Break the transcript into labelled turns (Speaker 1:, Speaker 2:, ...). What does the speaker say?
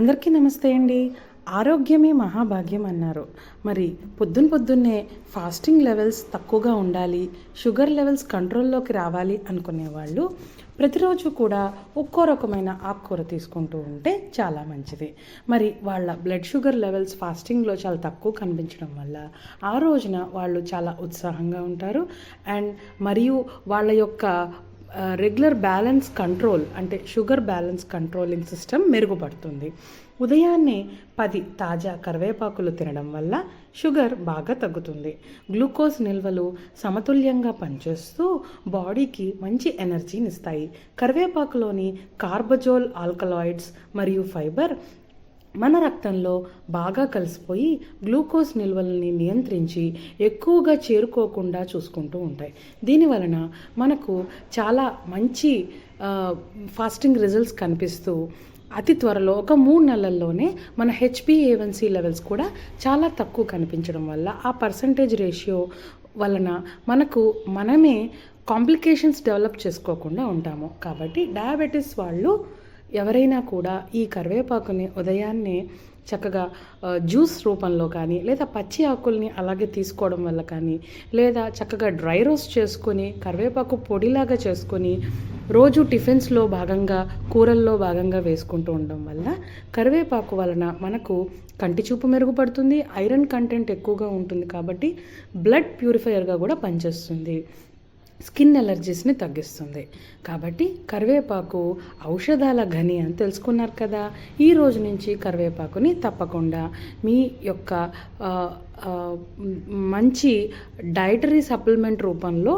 Speaker 1: అందరికీ నమస్తే అండి. ఆరోగ్యమే మహాభాగ్యం అన్నారు. మరి పొద్దున్నే ఫాస్టింగ్ లెవెల్స్ తక్కువగా ఉండాలి, షుగర్ లెవెల్స్ కంట్రోల్లోకి రావాలి అనుకునే వాళ్ళు ప్రతిరోజు కూడా ఒక్కో రకమైన ఆకుకూర తీసుకుంటూ ఉంటే చాలా మంచిది. మరి వాళ్ళ బ్లడ్ షుగర్ లెవెల్స్ ఫాస్టింగ్లో చాలా తక్కువ కనిపించడం వల్ల ఆ రోజున వాళ్ళు చాలా ఉత్సాహంగా ఉంటారు. అండ్ మరియు వాళ్ళ యొక్క రెగ్యులర్ బ్యాలెన్స్ కంట్రోల్ అంటే షుగర్ బ్యాలెన్స్ కంట్రోలింగ్ సిస్టమ్ మెరుగుపడుతుంది. ఉదయాన్నే 10 తాజా కరివేపాకులు తినడం వల్ల షుగర్ బాగా తగ్గుతుంది. గ్లూకోజ్ నిల్వలు సమతుల్యంగా పనిచేస్తూ బాడీకి మంచి ఎనర్జీని ఇస్తాయి. కరివేపాకులోని కార్బజోల్ ఆల్కలాయిడ్స్ మరియు ఫైబర్ మన రక్తంలో బాగా కలిసిపోయి గ్లూకోజ్ నిల్వలని నియంత్రించి ఎక్కువగా చేరుకోకుండా చూసుకుంటూ ఉంటాయి. దీనివలన మనకు చాలా మంచి ఫాస్టింగ్ రిజల్ట్స్ కనిపిస్తూ అతి త్వరలో ఒక 3 నెలల్లోనే మన HbA1c లెవెల్స్ కూడా చాలా తక్కువ కనిపించడం వల్ల ఆ పర్సంటేజ్ రేషియో వలన మనమే కాంప్లికేషన్స్ డెవలప్ చేసుకోకుండా ఉంటాము. కాబట్టి డయాబెటీస్ వాళ్ళు ఎవరైనా కూడా ఈ కరివేపాకుని ఉదయాన్నే చక్కగా జ్యూస్ రూపంలో కానీ లేదా పచ్చి ఆకుల్ని అలాగే తీసుకోవడం వల్ల కానీ లేదా చక్కగా డ్రై రోస్ట్ చేసుకొని కరివేపాకు పొడిలాగా చేసుకొని రోజు టిఫిన్స్లో భాగంగా కూరల్లో భాగంగా వేసుకుంటూ ఉండడం వల్ల కరివేపాకు వలన మనకు కంటి చూపు మెరుగుపడుతుంది, ఐరన్ కంటెంట్ ఎక్కువగా ఉంటుంది కాబట్టి బ్లడ్ ప్యూరిఫైయర్గా కూడా పనిచేస్తుంది, స్కిన్ ఎలర్జీస్ని తగ్గిస్తుంది. కాబట్టి కరివేపాకు ఔషధాల గని అని తెలుసుకున్నారు కదా. ఈ రోజు నుంచి కరివేపాకుని తప్పకుండా మీ యొక్క మంచి డైటరీ సప్లిమెంట్ రూపంలో